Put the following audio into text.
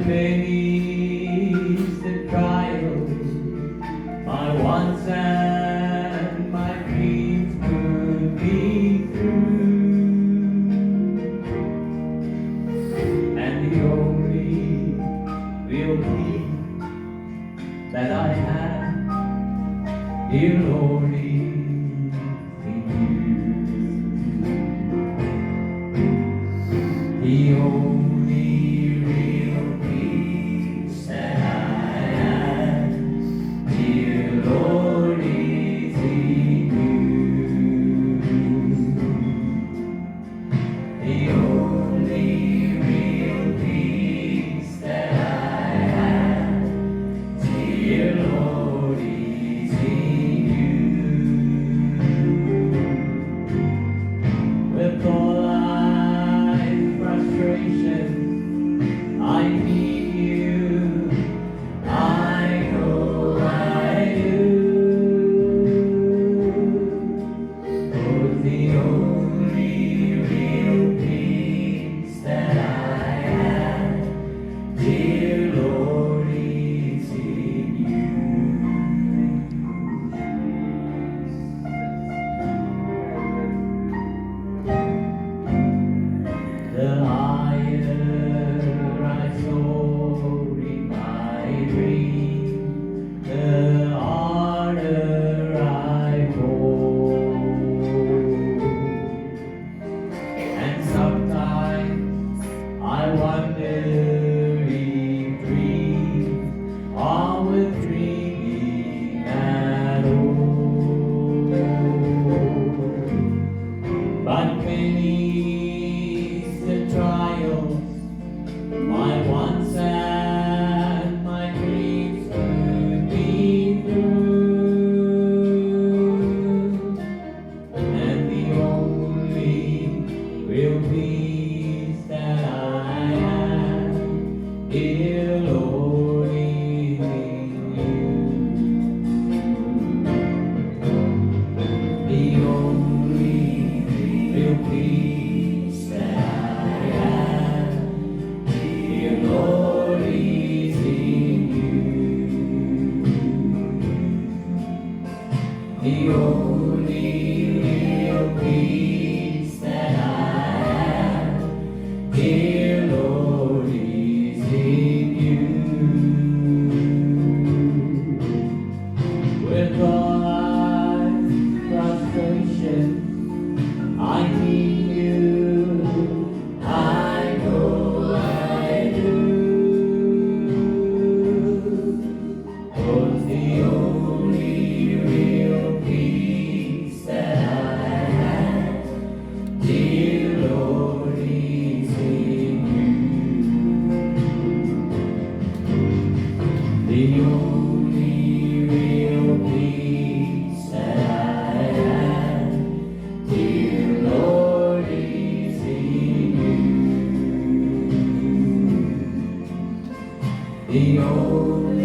face the trials my wants and my dreams could be through, and the only real peace that I have, dear Lord, is in you. The only real peace that I have, dear Lord, is in you. The only real peace that I have, dear Lord, is in you. With all life's frustrations, I need you. I know I do. For the only real peace that I have, dear Lord, is in you. The higher I soar in my dream, the harder I fall. And sometimes I wonder if dreams are worth dreaming at all. But beneath the trials, my wants and my dreams could be through, and the only real peace that I have, dear Lord, is in you. The only real peace that I have, dear Lord, is in you. The only real peace that I have, dear Lord, is in you. With all life's frustration, I need you. I know I do. For the only real peace that I have, dear Lord, is in you. The only real peace that I have, dear Lord, is in you. The only